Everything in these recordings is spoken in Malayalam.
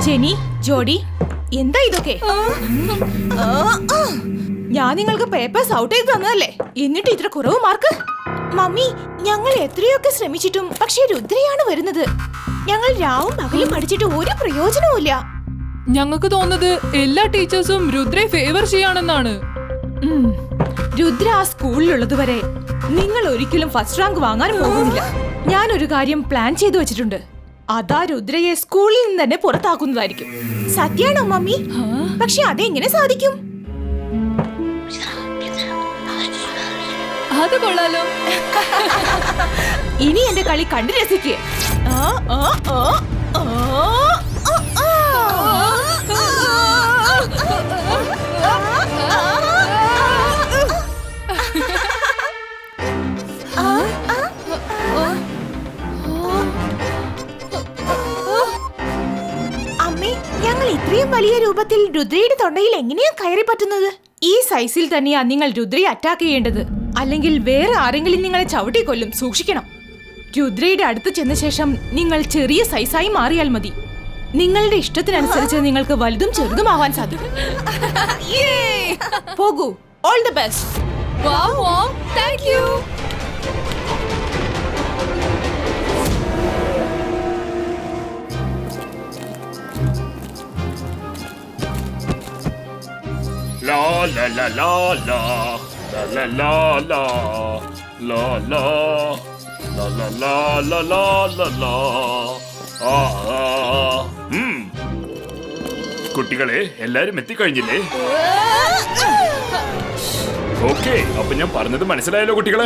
ജെനി, ജോഡി, എന്താ ഇതൊക്കെ? ഞാൻ നിങ്ങൾക്ക് പേപ്പേഴ്സ് ഔട്ട് ചെയ്ത് തന്നതല്ലേ, എന്നിട്ട് ഇത്ര കുറവ് മാർക്ക്? മമ്മി, ഞങ്ങൾ എത്രയൊക്കെ ശ്രമിച്ചിട്ടും പക്ഷേ രുദ്രയാണ് വരുന്നത്. ഞങ്ങൾ രാവും പകലും പഠിച്ചിട്ട് ഒരു പ്രയോജനവുമില്ല. ഞങ്ങൾക്ക് തോന്നുന്നത് എല്ലാ ടീച്ചേഴ്സും രുദ്രയെ ഫേവർ ചെയ്യാണെന്നാണ്. രുദ്ര ആ സ്കൂളിലുള്ളത് വരെ നിങ്ങൾ ഒരിക്കലും ഫസ്റ്റ് റാങ്ക് വാങ്ങാൻ പോകുന്നില്ല. ഞാനൊരു കാര്യം പ്ലാൻ ചെയ്തു വെച്ചിട്ടുണ്ട്. അതാ രുദ്രയെ സ്കൂളിൽ നിന്ന് തന്നെ പുറത്താക്കുന്നതായിരിക്കും. സത്യാണോ മമ്മി? പക്ഷെ അതെങ്ങനെ സാധിക്കും? അത് കൊള്ളാലോ. ഇനി എന്റെ കളി കണ്ടു രസിക്കേ. അമ്മേ, ഞങ്ങൾ ഇത്രയും വലിയ രൂപത്തിൽ രുദ്രയുടെ തൊണ്ടയിൽ എങ്ങനെയാ കയറി പറ്റുന്നത്? ഈ സൈസിൽ തന്നെയാ നിങ്ങൾ രുദ്രയെ അറ്റാക്ക് ചെയ്യേണ്ടത്, അല്ലെങ്കിൽ വേറെ ആരെങ്കിലും നിങ്ങളെ ചവിട്ടി കൊല്ലും. സൂക്ഷിക്കണം. രുദ്രയുടെ അടുത്ത് ചെന്ന ശേഷം നിങ്ങൾ ചെറിയ സൈസായി മാറിയാൽ മതി. നിങ്ങളുടെ ഇഷ്ടത്തിനനുസരിച്ച് നിങ്ങൾക്ക് വലുതും ചെറുതുമാവാൻ സാധിക്കും. പോകൂ. All the best. Thank you. La la la la la la la la la la la la la la la la la. കുട്ടികളെ, എല്ലാരും എത്തിക്കഴിഞ്ഞില്ലേ? ഓക്കെ, അപ്പൊ ഞാൻ പറഞ്ഞത് മനസ്സിലായല്ലോ കുട്ടികളെ?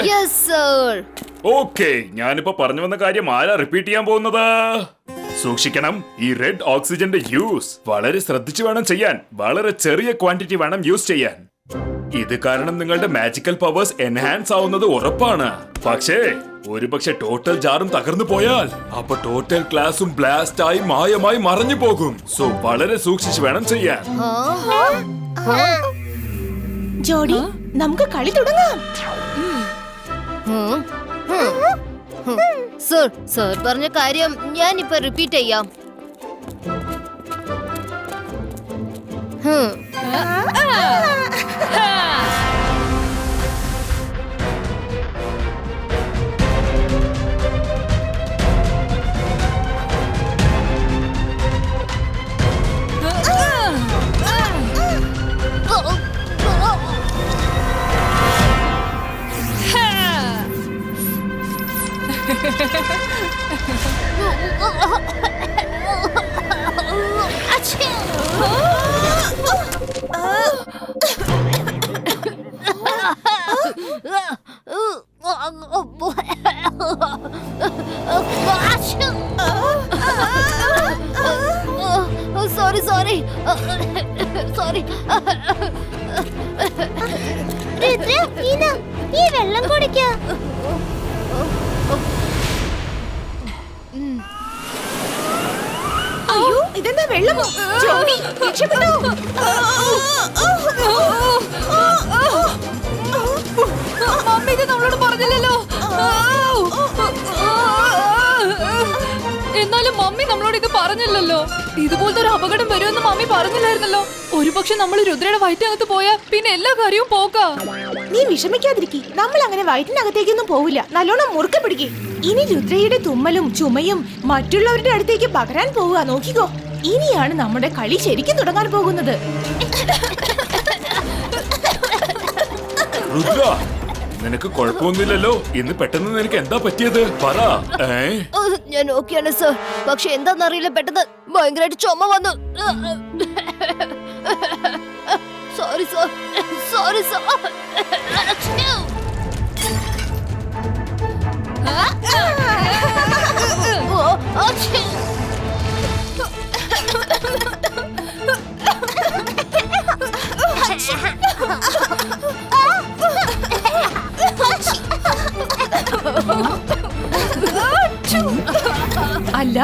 ഓക്കെ, ഞാനിപ്പോ പറഞ്ഞു വന്ന കാര്യം ആരാ റിപ്പീറ്റ് ചെയ്യാൻ പോകുന്നത്? സൂക്ഷിക്കണം, ഈ റെഡ് ഓക്സിജന്റെ യൂസ് വളരെ ശ്രദ്ധിച്ചു വേണം ചെയ്യാൻ. വളരെ ചെറിയ ക്വാണ്ടിറ്റി വേണം യൂസ് ചെയ്യാൻ. ഇത് കാരണം നിങ്ങളുടെ മാജിക്കൽ പവേഴ്സ് എൻഹാൻസ് ആവുന്നത് ഉറപ്പാണ്. പക്ഷേ ഒരുപക്ഷെ ടോട്ടൽ ജാറും തകർന്നു പോയാൽ അപ്പൊ ടോട്ടൽ ക്ലാസും ബ്ലാസ്റ്റ് ആയി മായമായി മറഞ്ഞു പോകും. സോ വളരെ സൂക്ഷിച്ചു വേണം ചെയ്യാൻ. ജോഡി, നമുക്ക് കളി തുടങ്ങാം. സർ പറഞ്ഞ കാര്യം ഞാൻ ഇപ്പൊ റിപ്പീറ്റ് ചെയ്യാം. സോറി. ഈ വെള്ളം കുടിക്ക. അയ്യോ, ഇതെന്താ വെള്ളമോ? ജോഡി, രക്ഷപ്പെട്ടോ. മമ്മി ഇത് നമ്മളോട് പറഞ്ഞില്ലല്ലോ. എന്നാലും മമ്മി നമ്മളോട് ഇത് പറഞ്ഞില്ലല്ലോ. ഇതുപോലത്തെ ഒരു അപകടം വരുമെന്ന് മമ്മി പറഞ്ഞില്ലായിരുന്നല്ലോ. ഒരുപക്ഷെ നമ്മൾ രുദ്രയുടെ വയറ്റിനകത്ത് പോയാ പിന്നെ എല്ലാ കാര്യവും പോക്കാ. നീ വിഷമിക്കാതിരിക്കും. നമ്മൾ അങ്ങനെ വയറ്റിനകത്തേക്കൊന്നും പോവില്ല. നല്ലോണം മുറുക്ക പിടിക്കേ. ഇനി രുദ്രയുടെ തുമ്മലും ചുമയും മറ്റുള്ളവരുടെ അടുത്തേക്ക് പകരാൻ പോവുക. നോക്കിക്കോ, ഇനിയാണ് നമ്മുടെ കളി ശരിക്കും തുടങ്ങാൻ പോകുന്നത്. രുദ്ര, നിനക്ക് കുഴപ്പമൊന്നുമില്ലല്ലോ? ഇന്ന് പെട്ടെന്ന് നിനക്ക് എന്താ പറ്റിയത്? പറ. ഞാൻ ഓക്കെയാണ് സർ. പക്ഷെ എന്താന്നറിയില്ല, പെട്ടെന്ന് ഭയങ്കരമായിട്ട് ചുമ വന്നു. Sorry sir. അല്ല,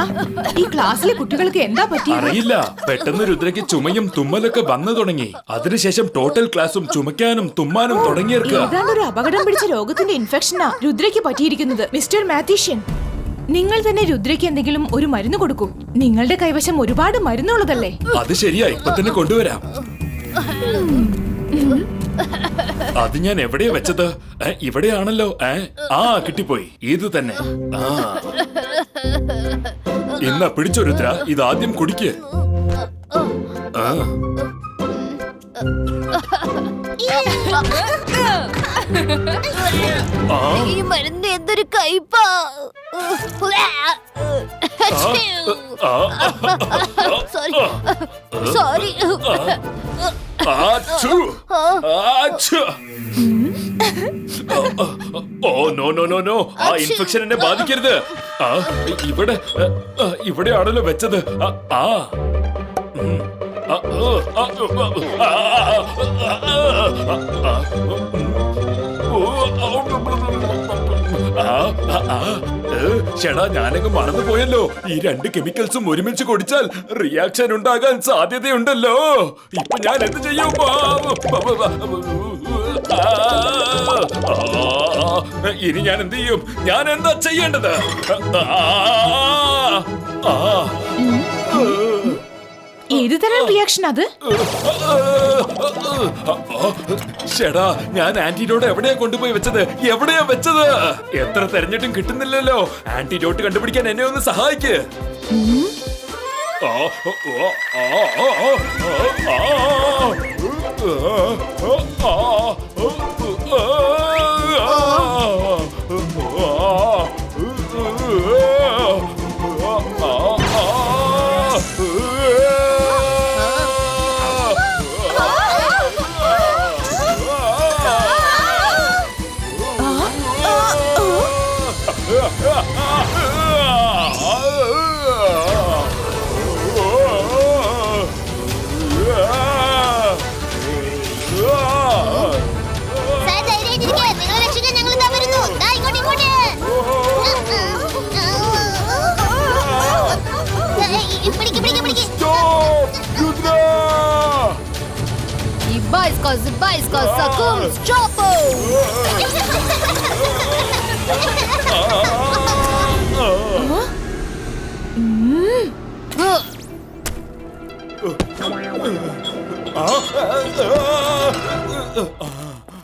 ഈ ക്ലാസ്സിലെ കുട്ടികൾക്ക് എന്താ പറ്റിയത്? അറിയില്ല. പെട്ടെന്ന് രുദ്രയ്ക്ക് ചുമയും തുമ്മലൊക്കെ വന്നു തുടങ്ങി. അതിനുശേഷം ടോട്ടൽ ക്ലാസും ചുമക്കാനും തുമ്മാനും തുടങ്ങിയിരിക്കുക. ഏതാണ്ടൊരു അപകടം പിടിച്ച രോഗത്തിന്റെ ഇൻഫെക്ഷനാ രുദ്രയ്ക്ക് പറ്റിയിരിക്കുന്നത്. മിസ്റ്റർ മാത്തീഷ്യൻ, നിങ്ങൾ തന്നെ രുദ്രയ്ക്ക് എന്തെങ്കിലും ഒരു മരുന്ന് കൊടുക്കൂ. നിങ്ങളുടെ കൈവശം ഒരുപാട് മരുന്നുള്ളതല്ലേ? അത് ശരിയാ, ഇപ്പൊ തന്നെ കൊണ്ടുവരാം. അത് ഞാൻ എവിടെയാ വെച്ചത്? ഇവിടെയാണല്ലോ. കിട്ടിപ്പോയി. ഇത് തന്നെ. ഇന്ന പിടിച്ചോ രുദ്ര, ഇത് ആദ്യം കുടിക്ക്. ഈ മരുന്ന് എന്തൊരു കയ്പാ. സോറി. നോ, ആ ഇൻഫെക്ഷൻ എന്നെ ബാധിക്കരുത്. ഇവിടെയാണല്ലോ വെച്ചത്. ചേടാ, ഞാനങ്ങ് മറന്നു പോയല്ലോ. ഈ രണ്ട് കെമിക്കൽസും ഒരുമിച്ച് കുടിച്ചാൽ റിയാക്ഷൻ ഉണ്ടാകാൻ സാധ്യതയുണ്ടല്ലോ. ഇപ്പൊ ഞാൻ എന്ത് ചെയ്യും? ഇനി ഞാൻ എന്ത് ചെയ്യും? ഞാൻ എന്താ ചെയ്യേണ്ടത്? ഏത് തരം റിയാക്ഷൻ അത്? ചേടാ, ഞാൻ ആന്റിഡോട്ട് എവിടെയാ കൊണ്ടുപോയി വെച്ചത്? എവിടെയാ വെച്ചത്? എത്ര തെരഞ്ഞിട്ടും കിട്ടുന്നില്ലല്ലോ. ആന്റിഡോട്ട് കണ്ടുപിടിക്കാൻ എന്നെ ഒന്ന് സഹായിക്ക്.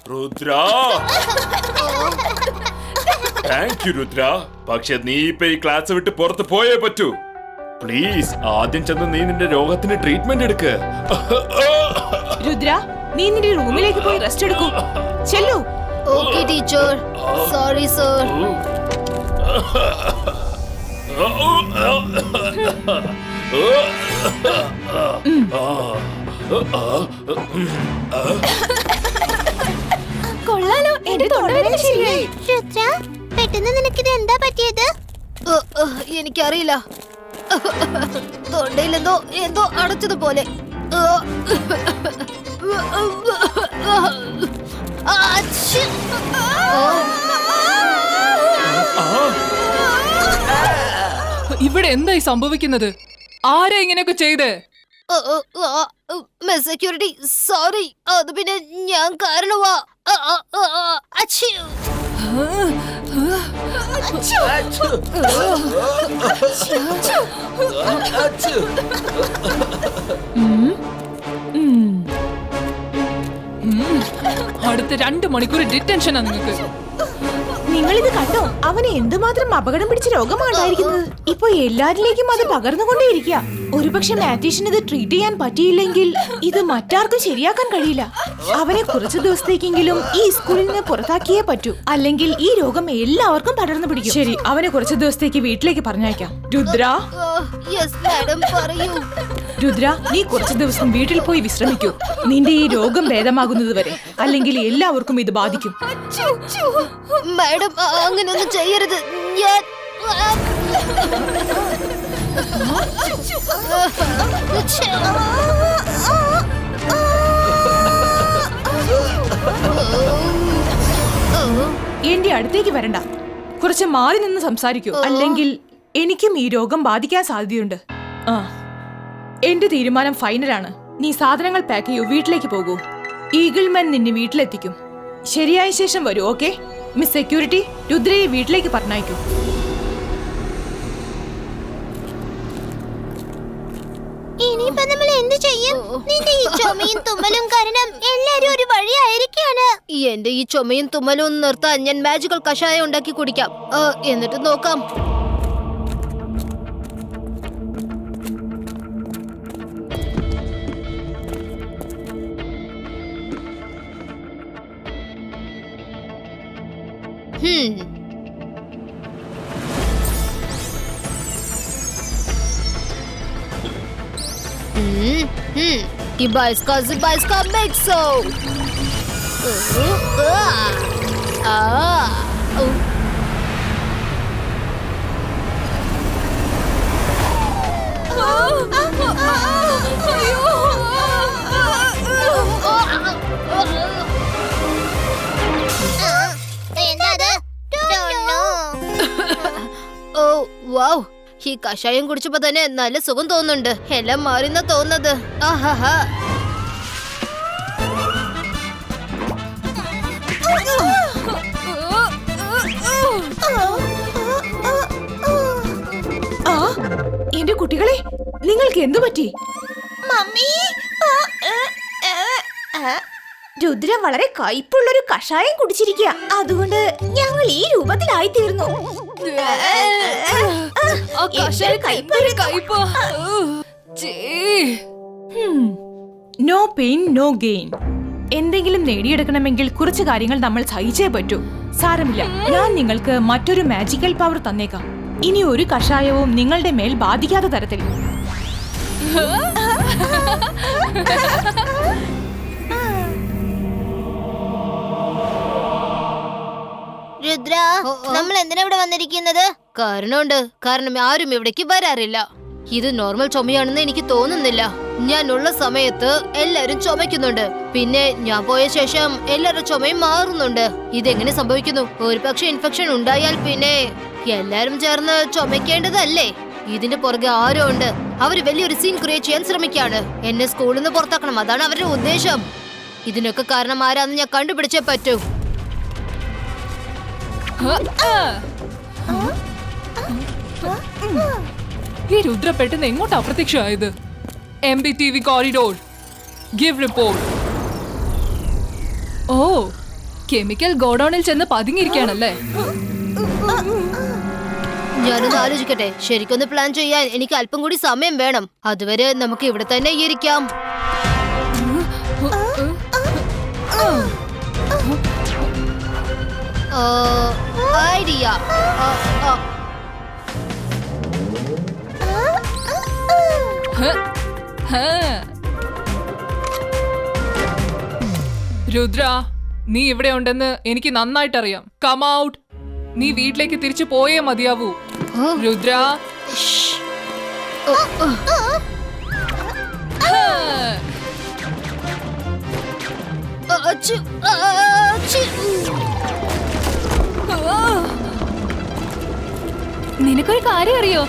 Rudra, thank you Rudra. പക്ഷെ നീ ഇപ്പൊ ഈ ക്ലാസ് വിട്ട് പുറത്ത് പോയേ പറ്റൂ. പ്ലീസ്, ആദ്യം ചെന്ന് നീ നിന്റെ രോഗത്തിന് ട്രീറ്റ്മെന്റ് എടുക്ക്. രുദ്ര, നീ നിന്റെ റൂമിലേക്ക് പോയി റെസ്റ്റ് എടുക്കൂ. ചെല്ലു. Okay teacher. Sorry sir. കൊള്ളാലോ, എന്റെ തൊണ്ടവേദന ശരിയായി. രുദ്ര, പെട്ടെന്ന് നിനക്കിത് എന്താ പറ്റിയത്? എനിക്കറിയില്ല. തൊണ്ടയിൽ എന്തോ അടച്ചതുപോലെ. ഇവിടെ എന്തായി സംഭവിക്കുന്നത്? ആരാ ഇങ്ങനെയൊക്കെ ചെയ്തേ? Security, sorry. അത് പിന്നെ ഞാൻ കാരണമാ. അടുത്ത 2 മണിക്കൂർ ഡിറ്റൻഷനാ നിങ്ങൾക്ക്. നിങ്ങളിത് കണ്ടോ? അവന് എന്തുമാത്രം അപകടം പിടിച്ച രോഗമാണ് ഉണ്ടായിരിക്കുന്നത്. ഇപ്പൊ എല്ലാരിലേക്കും അത് പകർന്നുകൊണ്ടേയിരിക്കുക. ഒരുപക്ഷെ മാറ്റീഷിന് ഇത് ട്രീറ്റ് ചെയ്യാൻ പറ്റിയില്ലെങ്കിൽ ഇത് മറ്റാർക്കും ശരിയാക്കാൻ കഴിയില്ല. അവനെ കുറച്ചു ദിവസത്തേക്കെങ്കിലും ഈ സ്കൂളിൽ നിന്ന് പുറത്താക്കിയേ പറ്റൂ. അല്ലെങ്കിൽ ഈ രോഗം എല്ലാവർക്കും പടർന്നു പിടിക്കും. ശരി, അവനെ കുറച്ചു ദിവസത്തേക്ക് വീട്ടിലേക്ക് പറഞ്ഞയക്കാം. രുദ്ര, രുദ്ര, നീ കുറച്ചു ദിവസം വീട്ടിൽ പോയി വിശ്രമിക്കൂ. നിന്റെ ഈ രോഗം ഭേദമാകുന്നത് വരെ. അല്ലെങ്കിൽ എല്ലാവർക്കും ഇത് ബാധിക്കും. മാഡം, അങ്ങനെയൊന്നും ചെയ്യരുത്. ഞാൻ എന്റെ അടുത്തേക്ക് വരണ്ട. കുറച്ച് മാറി നിന്ന് സംസാരിക്കൂ. അല്ലെങ്കിൽ എനിക്കും ഈ രോഗം ബാധിക്കാൻ സാധ്യതയുണ്ട്. എന്റെ തീരുമാനം ഫൈനലാണ്. നീ സാധനങ്ങൾ പാക്ക് ചെയ്യൂ, വീട്ടിലേക്ക് പോകൂ. ഈഗിൾമാൻ നിന്നെ വീട്ടിലെത്തിക്കും. ശരിയായ ശേഷം വരൂ. ഓക്കെ മിസ് സെക്യൂരിറ്റി, രുദ്രയെ വീട്ടിലേക്ക് പറഞ്ഞയക്കൂ. ഇനിയിപ്പോ നമ്മൾ എന്ത് ചെയ്യും? നിന്റെ ഈ ചുമയും തുമ്മലും കാരണം എല്ലാരും ഒരു വഴിയായിരിക്കാണ്. എന്റെ ഈ ചുമയും തുമ്മലും ഒന്ന് നിർത്താൻ ഞാൻ മാജിക്കൽ കഷായം ഉണ്ടാക്കി കുടിക്കാം. എന്നിട്ട് നോക്കാം. Кибайска, зибайска, миксо. ഓ വൗ, ഈ കഷായം കുടിച്ചപ്പോ തന്നെ നല്ല സുഖം തോന്നുന്നുണ്ട്. എല്ലാം മാറിന്ന തോന്നുന്നത്. ആഹാഹാ. ആ എന്റെ കുട്ടികളെ, നിങ്ങൾക്ക് എന്തു പറ്റി? മമ്മി, രുദ്ര വളരെ കയ്പുള്ളൊരു കഷായം കുടിച്ചിരിക്കുക. അതുകൊണ്ട് ഞങ്ങൾ ഈ രൂപത്തിലായി തീർന്നു. No pain no gain. എന്തെങ്കിലും നേടിയെടുക്കണമെങ്കിൽ കുറച്ച് കാര്യങ്ങൾ നമ്മൾ സഹിച്ചേ പറ്റൂ. സാരമില്ല, ഞാൻ നിങ്ങൾക്ക് മറ്റൊരു മാജിക്കൽ പവർ തന്നേക്കാം. ഇനി ഒരു കഷായവും നിങ്ങളുടെ മേൽ ബാധിക്കാത്ത തരത്തിൽ. രുദ്ര, നമ്മൾ എന്തിനാ ഇവിടെ വന്നിരിക്കുന്നത്? കാരണം ആരും ഇവിടേക്ക് വരാറില്ല. ഇത് നോർമൽ ചുമയാണെന്ന് എനിക്ക് തോന്നുന്നില്ല. ഞാൻ ഉള്ള സമയത്ത് എല്ലാരും ചുമക്കുന്നുണ്ട്. പിന്നെ ഞാൻ പോയ ശേഷം എല്ലാവരുടെ ചുമയും മാറുന്നുണ്ട്. ഇതെങ്ങനെ സംഭവിക്കുന്നു? ഒരു പക്ഷെ ഇൻഫെക്ഷൻ ഉണ്ടായാൽ പിന്നെ എല്ലാരും ചേർന്ന് ചുമക്കേണ്ടതല്ലേ? ഇതിന്റെ പുറകെ ആരോ ഉണ്ട്. അവര് വലിയൊരു സീൻ ക്രിയേറ്റ് ചെയ്യാൻ ശ്രമിക്കാണ്. എന്നെ സ്കൂളിൽ നിന്ന് പുറത്താക്കണം, അതാണ് അവരുടെ ഉദ്ദേശം. ഇതിനൊക്കെ കാരണം ആരാന്ന് ഞാൻ കണ്ടുപിടിച്ചേ പറ്റൂ. ഈ രുദ്ര പെട്ടെന്ന് എങ്ങോട്ട് അപ്രത്യക്ഷമായത്? MBTV corridor, give report. ഓ, കെമിക്കൽ ഗോഡൌണിൽ ചെന്ന് പതുങ്ങിയിരിക്കുകയാണല്ലേ? ഞാനൊന്ന് ആലോചിക്കട്ടെ. ശരിക്കൊന്ന് പ്ലാൻ ചെയ്യാൻ എനിക്ക് അല്പം കൂടി സമയം വേണം. അതുവരെ നമുക്ക് ഇവിടെ തന്നെ ഇരിക്കാം. ഐഡിയ. രുദ്ര, നീ ഇവിടെ ഉണ്ടെന്ന് എനിക്ക് നന്നായിട്ടറിയാം. Come out. നീ വീട്ടിലേക്ക് തിരിച്ചു പോയേ മതിയാവൂ. രുദ്ര. നിനക്കൊരു കാര്യം അറിയോ?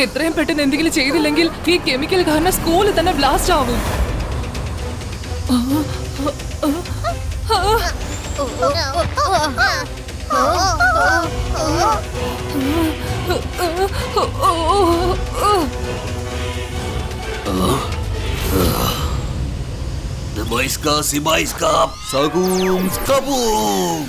എത്രയും പെട്ടെന്ന് എന്തെങ്കിലും ചെയ്തില്ലെങ്കിൽ ഈ കെമിക്കൽ കാരണം സ്കൂളിൽ തന്നെ ബ്ലാസ്റ്റ് ആവും. Dybajska, Sibajska, Sagum, Skabum!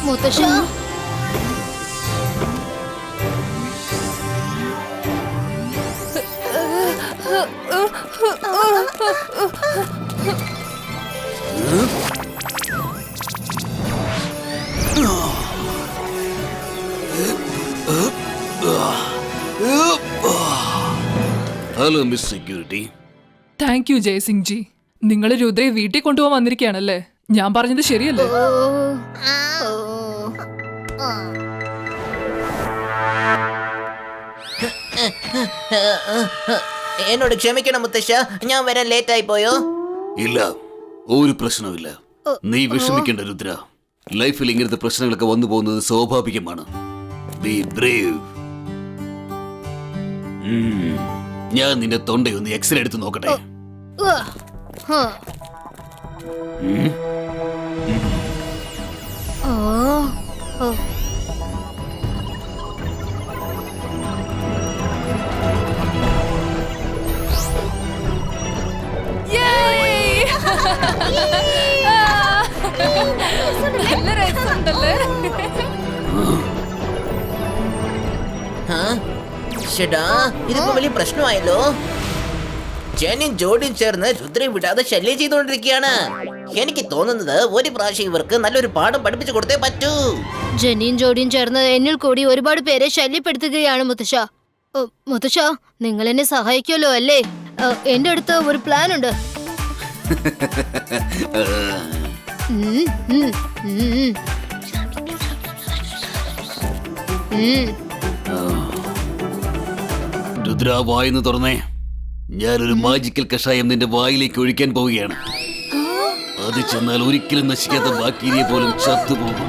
മുത്തശ്ശ, Hello, Miss Security. Thank you Jayasingh G. നിങ്ങൾ രുദ്രയെ വീട്ടിൽ കൊണ്ടുപോകാൻ വന്നിരിക്കുകയാണല്ലേ? ഞാൻ പറഞ്ഞത് ശരിയല്ലേ? എന്നോട് ക്ഷമിക്കണം മുത്തശ്ശ, ഞാൻ വരാൻ ലേറ്റ് ആയി പോയോ? ഇല്ല, ഒരു പ്രശ്നവുമില്ല. നീ വിഷമിക്കേണ്ട രുദ്ര. ലൈഫിൽ ഇങ്ങനത്തെ പ്രശ്നങ്ങളൊക്കെ വന്നു പോകുന്നത് സ്വാഭാവികമാണ്. Be brave. ഞാൻ നിന്റെ തൊണ്ടയൊന്ന് എക്സ്റേ എടുത്ത് നോക്കട്ടെ. നല്ല രസമുണ്ടല്ലേ? ചേട്ടാ ഇതിപ്പോ വലിയ പ്രശ്നമായല്ലോ. ജെനിയും ജോഡിയും ചേർന്ന് രുദ്രയെ വിടാതെ ശല്യം ചെയ്തുകൊണ്ടിരിക്കുകയാണ്. എനിക്ക് തോന്നുന്നത് ഒരു പ്രാവശ്യം ഇവർക്ക് നല്ലൊരു പാഠം പഠിപ്പിച്ചു കൊടുത്തേ പറ്റൂ. ജെനിയും ജോഡിയും ചേർന്ന് എന്നിൽ കൂടി ഒരുപാട് പേരെ ശല്യപ്പെടുത്തുകയാണ് മുത്തശ്ശ. മുത്തശ്ശ, നിങ്ങൾ എന്നെ സഹായിക്കുമല്ലോ അല്ലേ? എന്റെ അടുത്ത് ഒരു പ്ലാൻ ഉണ്ട്. രുദ്ര, വായിന്ന് തുറന്നേ. ഞാനൊരു മാജിക്കൽ കഷായം നിന്റെ വായിലേക്ക് ഒഴിക്കാൻ പോവുകയാണ്. അത് ചെന്നാൽ ഒരിക്കലും നശിക്കാത്ത ബാക്ടീരിയ പോലും ചത്തുപോകും.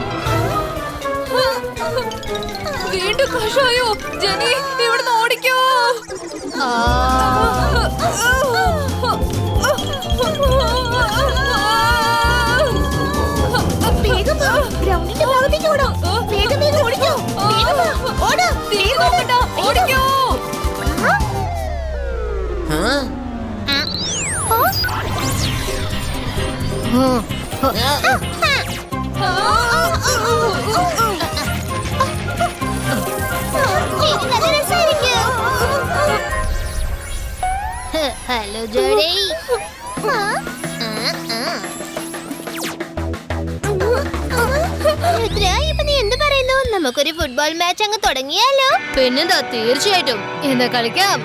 വീണ്ടും കഷായോ? ജെനി, ഇവിടുന്ന് ഓടിക്കോ. വേഗം വാ, ഗ്രൗണ്ടിന്റെ ഭാഗത്തേക്ക് ഓടോ. വേഗം വേഗം ഓടിക്കോ. വേഗം വാ, ഓട്. വേഗം ഓട്. ഓടിക്കോ. ഇത് നല്ല രസമായിരിക്കും. ഹലോ ജോഡി. രുദ്ര, ഇപ്പൊ നീ എന്ത് പറയുന്നു? നമുക്കൊരു ഫുട്ബോൾ മാച്ച് അങ്ങ് തുടങ്ങിയാലോ? പിന്നെന്താ, തീർച്ചയായിട്ടും. എന്താ കളിക്കാം?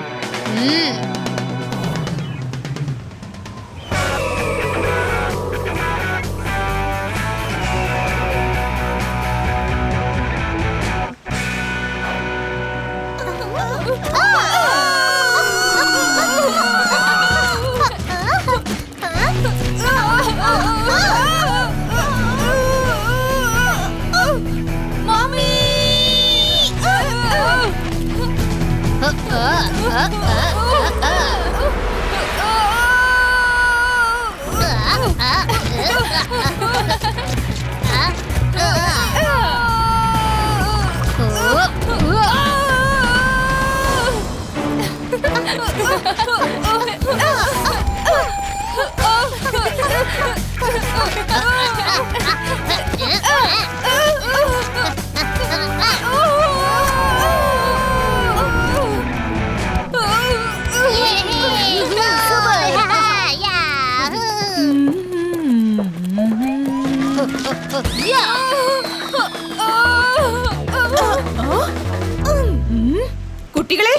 കുട്ടികളെ,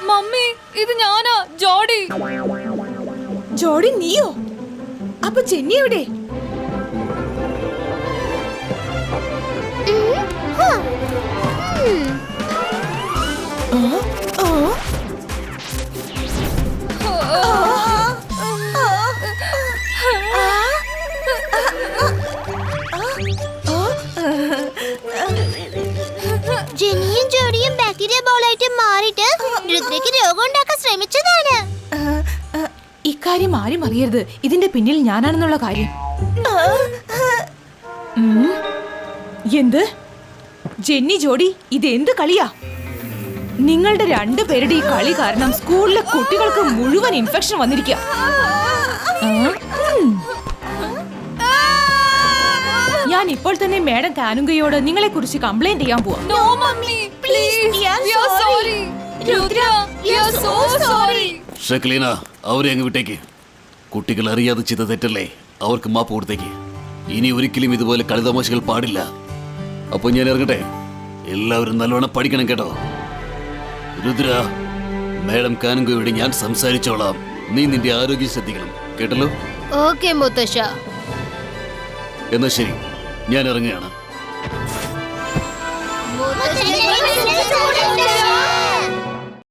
മമ്മി, ഇത് ഞാനാ, ജോഡി. ജോഡി നീയോ? അപ്പൊ ചെന്നി എവിടെ? ജെനിയും ജോഡിയും ബാക്ടീരിയ ബോളായിട്ട് മാറിയിട്ട് രുദ്രയ്ക്ക് രോഗം ഉണ്ടാക്കാൻ ശ്രമിച്ചതാണ്. ഇക്കാര്യം ആരും അറിയരുത്. ഇതിന്റെ പിന്നിൽ ഞാനാണെന്നുള്ള കാര്യം. എന്ത്? ജെന്നി, ജോഡി, ഇത് എന്ത് കളിയാ? നിങ്ങളുടെ രണ്ടുപേരുടെ ഈ കളി കാരണം സ്കൂളിലെ കുട്ടികൾക്ക് മുഴുവൻ ഇൻഫെക്ഷൻ വന്നിരിക്കുക. ഞാൻ ഇപ്പോൾ തന്നെ മേഡം കാനുങ്കയോട് നിങ്ങളെ കുറിച്ച് കംപ്ലൈന്റ് ചെയ്യാൻ പോവാ. No, mummy, please. We are sorry. Rudra, we are so sorry. ഷക്ലീന, അവരെ അങ്ങ് വിട്ടേക്ക്. കുട്ടികൾ അറിയാതെ ചെയ്ത തെറ്റല്ലേ, അവർക്ക് മാപ്പ് കൊടുത്തേക്ക്. ഇനി ഒരിക്കലും ഇതുപോലെ കളിതമാശകൾ പാടില്ല. അപ്പൊ ഞാൻ ഇറങ്ങട്ടെ. എല്ലാവരും നല്ലോണം പഠിക്കണം കേട്ടോ. രുദ്ര, മേഡം കാനുങ്കയോട് ഞാൻ സംസാരിച്ചോളാം. നീ നിന്റെ ആരോഗ്യം ശ്രദ്ധിക്കണം കേട്ടല്ലോ. ഓക്കെ മുത്തശ്ശ. എന്നാ ശരി, ഞാൻ ഇറങ്ങുകയാണ്. മുത്തശ്ശി